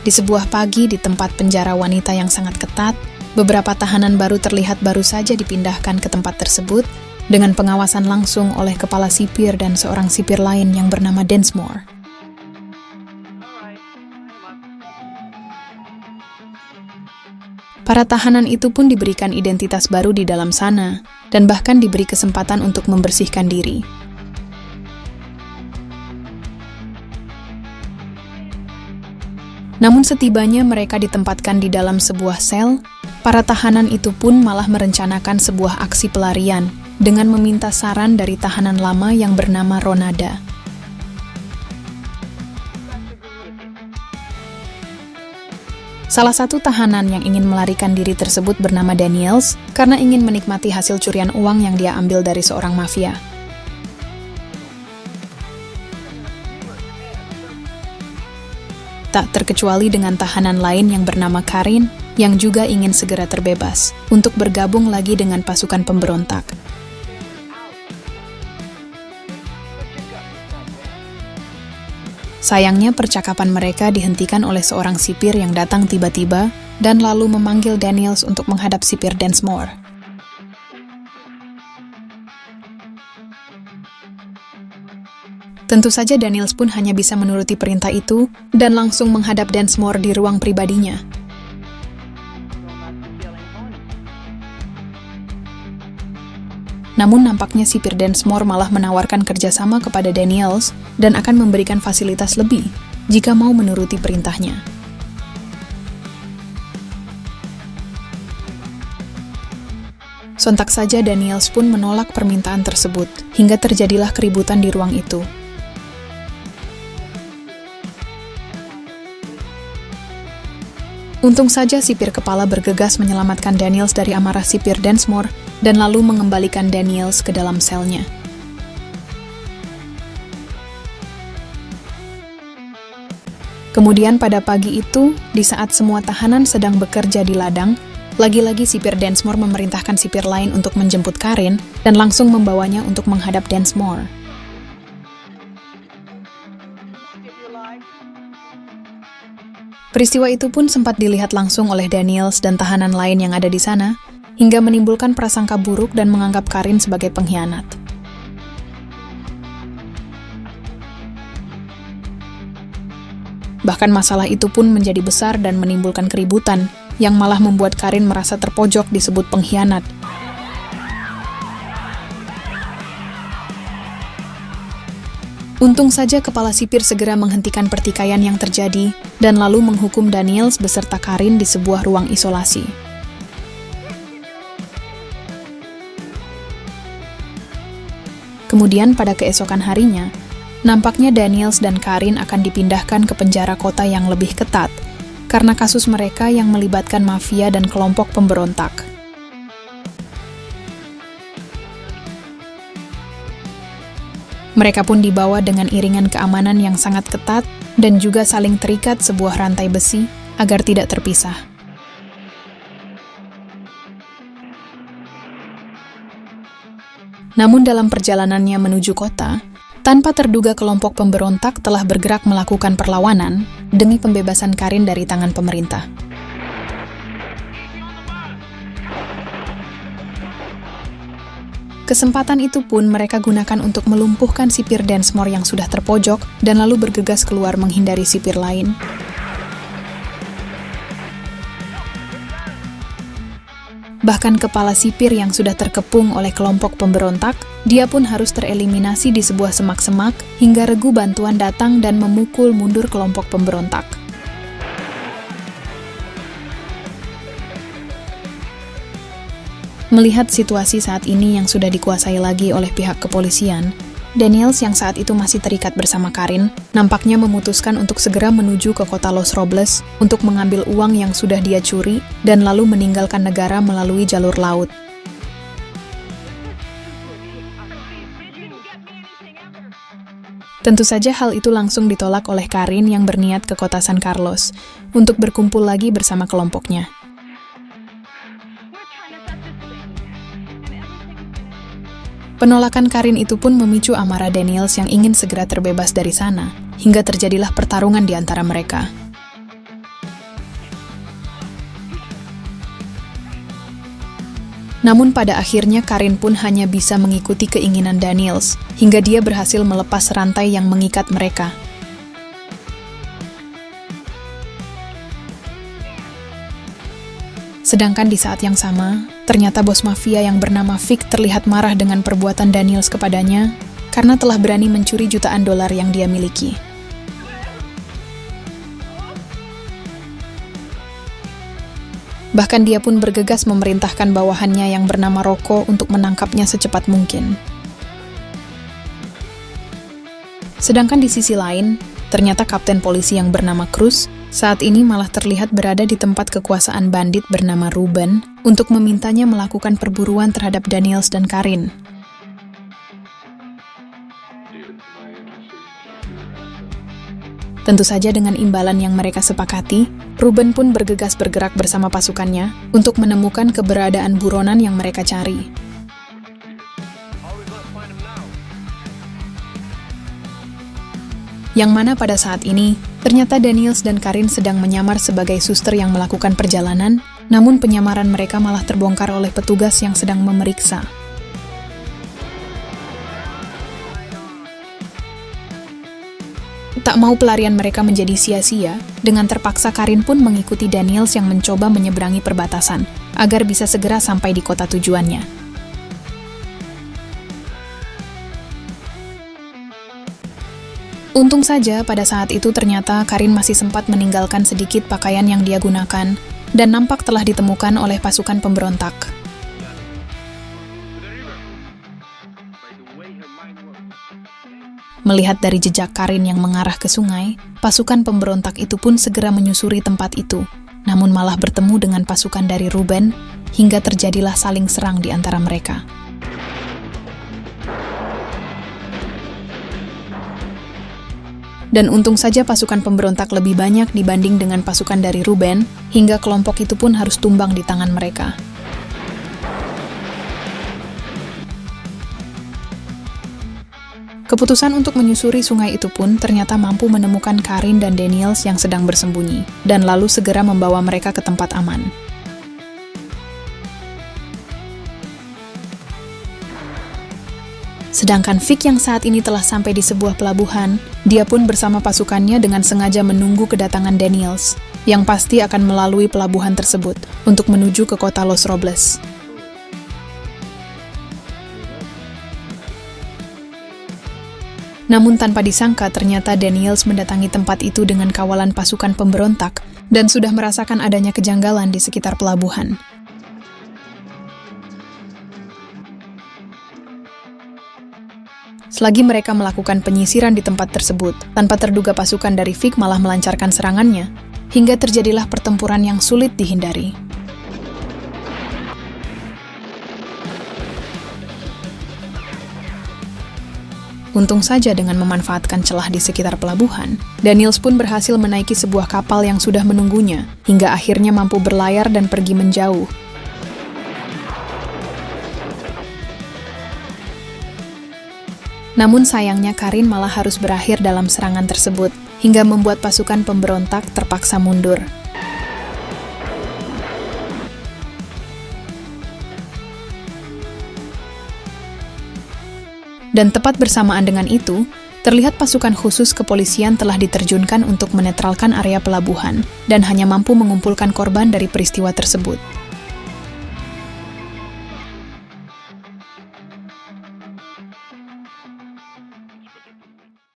Di sebuah pagi di tempat penjara wanita yang sangat ketat, beberapa tahanan baru terlihat baru saja dipindahkan ke tempat tersebut dengan pengawasan langsung oleh kepala sipir dan seorang sipir lain yang bernama Densmore. Para tahanan itu pun diberikan identitas baru di dalam sana dan bahkan diberi kesempatan untuk membersihkan diri. Namun setibanya mereka ditempatkan di dalam sebuah sel, para tahanan itu pun malah merencanakan sebuah aksi pelarian dengan meminta saran dari tahanan lama yang bernama Ronada. Salah satu tahanan yang ingin melarikan diri tersebut bernama Daniels karena ingin menikmati hasil curian uang yang dia ambil dari seorang mafia. Tak terkecuali dengan tahanan lain yang bernama Karin, yang juga ingin segera terbebas untuk bergabung lagi dengan pasukan pemberontak. Sayangnya percakapan mereka dihentikan oleh seorang sipir yang datang tiba-tiba dan lalu memanggil Daniels untuk menghadap sipir Densmore. Tentu saja Daniels pun hanya bisa menuruti perintah itu dan langsung menghadap Densmore di ruang pribadinya. Namun nampaknya sipir Densmore malah menawarkan kerjasama kepada Daniels dan akan memberikan fasilitas lebih jika mau menuruti perintahnya. Sontak saja Daniels pun menolak permintaan tersebut hingga terjadilah keributan di ruang itu. Untung saja sipir kepala bergegas menyelamatkan Daniels dari amarah sipir Densmore dan lalu mengembalikan Daniels ke dalam selnya. Kemudian pada pagi itu, di saat semua tahanan sedang bekerja di ladang, lagi-lagi sipir Densmore memerintahkan sipir lain untuk menjemput Karin dan langsung membawanya untuk menghadap Densmore. Peristiwa itu pun sempat dilihat langsung oleh Daniels dan tahanan lain yang ada di sana, hingga menimbulkan prasangka buruk dan menganggap Karin sebagai pengkhianat. Bahkan masalah itu pun menjadi besar dan menimbulkan keributan, yang malah membuat Karin merasa terpojok disebut pengkhianat. Untung saja kepala sipir segera menghentikan pertikaian yang terjadi dan lalu menghukum Daniels beserta Karin di sebuah ruang isolasi. Kemudian pada keesokan harinya, nampaknya Daniels dan Karin akan dipindahkan ke penjara kota yang lebih ketat karena kasus mereka yang melibatkan mafia dan kelompok pemberontak. Mereka pun dibawa dengan iringan keamanan yang sangat ketat dan juga saling terikat sebuah rantai besi agar tidak terpisah. Namun dalam perjalanannya menuju kota, tanpa terduga kelompok pemberontak telah bergerak melakukan perlawanan demi pembebasan Karin dari tangan pemerintah. Kesempatan itu pun mereka gunakan untuk melumpuhkan sipir Densmore yang sudah terpojok dan lalu bergegas keluar menghindari sipir lain. Bahkan kepala sipir yang sudah terkepung oleh kelompok pemberontak, dia pun harus tereliminasi di sebuah semak-semak hingga regu bantuan datang dan memukul mundur kelompok pemberontak. Melihat situasi saat ini yang sudah dikuasai lagi oleh pihak kepolisian, Daniels yang saat itu masih terikat bersama Karin, nampaknya memutuskan untuk segera menuju ke kota Los Robles untuk mengambil uang yang sudah dia curi dan lalu meninggalkan negara melalui jalur laut. Tentu saja hal itu langsung ditolak oleh Karin yang berniat ke kota San Carlos untuk berkumpul lagi bersama kelompoknya. Penolakan Karin itu pun memicu amarah Daniels yang ingin segera terbebas dari sana, hingga terjadilah pertarungan di antara mereka. Namun pada akhirnya Karin pun hanya bisa mengikuti keinginan Daniels, hingga dia berhasil melepas rantai yang mengikat mereka. Sedangkan di saat yang sama, ternyata bos mafia yang bernama Vic terlihat marah dengan perbuatan Daniels kepadanya karena telah berani mencuri jutaan dolar yang dia miliki. Bahkan dia pun bergegas memerintahkan bawahannya yang bernama Rocco untuk menangkapnya secepat mungkin. Sedangkan di sisi lain, ternyata kapten polisi yang bernama Cruz saat ini malah terlihat berada di tempat kekuasaan bandit bernama Ruben untuk memintanya melakukan perburuan terhadap Daniels dan Karin. Tentu saja dengan imbalan yang mereka sepakati, Ruben pun bergegas bergerak bersama pasukannya untuk menemukan keberadaan buronan yang mereka cari. Yang mana pada saat ini, ternyata Daniels dan Karin sedang menyamar sebagai suster yang melakukan perjalanan, namun penyamaran mereka malah terbongkar oleh petugas yang sedang memeriksa. Tak mau pelarian mereka menjadi sia-sia, dengan terpaksa Karin pun mengikuti Daniels yang mencoba menyeberangi perbatasan, agar bisa segera sampai di kota tujuannya. Untung saja pada saat itu ternyata Karin masih sempat meninggalkan sedikit pakaian yang dia gunakan, dan nampak telah ditemukan oleh pasukan pemberontak. Melihat dari jejak Karin yang mengarah ke sungai, pasukan pemberontak itu pun segera menyusuri tempat itu, namun malah bertemu dengan pasukan dari Ruben, hingga terjadilah saling serang di antara mereka. Dan untung saja pasukan pemberontak lebih banyak dibanding dengan pasukan dari Ruben, hingga kelompok itu pun harus tumbang di tangan mereka. Keputusan untuk menyusuri sungai itu pun ternyata mampu menemukan Karin dan Daniels yang sedang bersembunyi, dan lalu segera membawa mereka ke tempat aman. Sedangkan Vic yang saat ini telah sampai di sebuah pelabuhan, dia pun bersama pasukannya dengan sengaja menunggu kedatangan Daniels, yang pasti akan melalui pelabuhan tersebut untuk menuju ke kota Los Robles. Namun tanpa disangka ternyata Daniels mendatangi tempat itu dengan kawalan pasukan pemberontak dan sudah merasakan adanya kejanggalan di sekitar pelabuhan. Selagi mereka melakukan penyisiran di tempat tersebut, tanpa terduga pasukan dari Vic malah melancarkan serangannya, hingga terjadilah pertempuran yang sulit dihindari. Untung saja dengan memanfaatkan celah di sekitar pelabuhan, Daniels pun berhasil menaiki sebuah kapal yang sudah menunggunya, hingga akhirnya mampu berlayar dan pergi menjauh. Namun sayangnya Karin malah harus berakhir dalam serangan tersebut, hingga membuat pasukan pemberontak terpaksa mundur. Dan tepat bersamaan dengan itu, terlihat pasukan khusus kepolisian telah diterjunkan untuk menetralkan area pelabuhan, dan hanya mampu mengumpulkan korban dari peristiwa tersebut.